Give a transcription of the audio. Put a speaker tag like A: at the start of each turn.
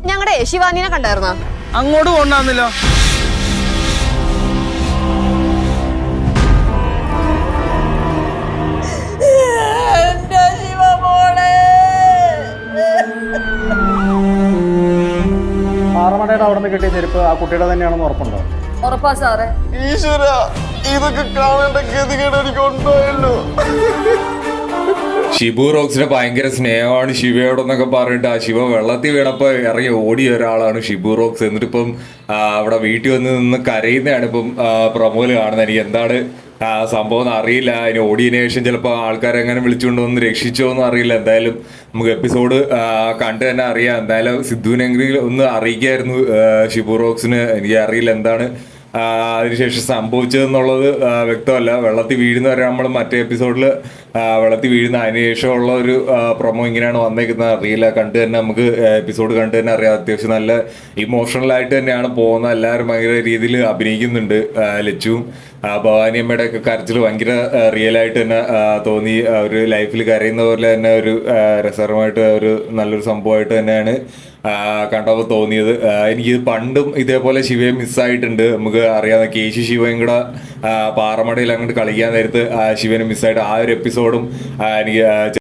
A: ഞങ്ങളുടെ ശിവാനിനെ കണ്ടായിരുന്നോ?
B: അങ്ങോട്ട് കൊണ്ടാന്നല്ലോ.
C: പാറമടയുടെ അവിടെ നിന്ന് കിട്ടിയ ചെരുപ്പ് ആ കുട്ടിയുടെ തന്നെയാണെന്ന് ഉറപ്പുണ്ടോ?
A: ഉറപ്പാ സാറേ.
D: ഈശ്വര, ഇതൊക്കെ കാണേണ്ട ഗതികേട് എനിക്ക് ഉണ്ടായല്ലോ.
E: ഷിബു റോക്സിന് ഭയങ്കര സ്നേഹമാണ് ശിവയോടെന്നൊക്കെ പറഞ്ഞിട്ട് ആ ശിവ വെള്ളത്തിൽ വീണപ്പോ ഇറങ്ങി ഓടിയ ഒരാളാണ് ഷിബു റോക്സ്. എന്നിട്ടിപ്പം അവിടെ വീട്ടിൽ വന്ന് നിന്ന് കരയുന്നതാണ് ഇപ്പം പ്രൊമോയില് കാണുന്നത്. എനിക്ക് എന്താണ് സംഭവം എന്ന് അറിയില്ല. അതിന് ഓടിയതിനു ശേഷം ചിലപ്പോൾ ആൾക്കാരെ എങ്ങനെ വിളിച്ചുകൊണ്ട് വന്ന് രക്ഷിച്ചോ എന്ന് അറിയില്ല. എന്തായാലും നമുക്ക് എപ്പിസോഡ് കണ്ട് തന്നെ അറിയാം. എന്തായാലും സിദ്ധുവിനെങ്കിലും ഒന്ന് അറിയിക്കായിരുന്നു ഷിബു റോക്സിന്. എനിക്ക് അറിയില്ല എന്താണ് അതിനുശേഷം സംഭവിച്ചതെന്നുള്ളത് വ്യക്തമല്ല. വെള്ളത്തിൽ വീഴുന്ന വരെ നമ്മൾ മറ്റേ എപ്പിസോഡിൽ വെള്ളത്തിൽ വീഴുന്ന അതിനുശേഷമുള്ള ഒരു പ്രൊമോ ഇങ്ങനെയാണ് വന്നേക്കുന്നത് അറിയില്ല. കണ്ടു തന്നെ നമുക്ക് എപ്പിസോഡ് കണ്ടു തന്നെ അറിയാം. അത്യാവശ്യം നല്ല ഇമോഷണലായിട്ട് തന്നെയാണ് പോകുന്നത്. എല്ലാവരും ഭയങ്കര രീതിയിൽ അഭിനയിക്കുന്നുണ്ട്. ലച്ചുവും ഭവാനി അമ്മയുടെ ഒക്കെ കരച്ചിൽ ഭയങ്കര റിയലായിട്ട് തന്നെ തോന്നി. ഒരു ലൈഫിൽ കരയുന്ന പോലെ തന്നെ ഒരു രസകരമായിട്ട് ഒരു നല്ലൊരു സംഭവമായിട്ട് തന്നെയാണ് കണ്ടപ്പോൾ തോന്നിയത്. എനിക്ക് പണ്ടും ഇതേപോലെ ശിവയെ മിസ്സായിട്ടുണ്ട്. നമുക്ക് അറിയാവുന്ന കേശി ശിവയും കൂടെ പാറമടയിൽ അങ്ങോട്ട് കളിക്കാൻ നേരത്ത് ശിവനെ മിസ്സായിട്ട് ആ ഒരു എപ്പിസോഡും എനിക്ക്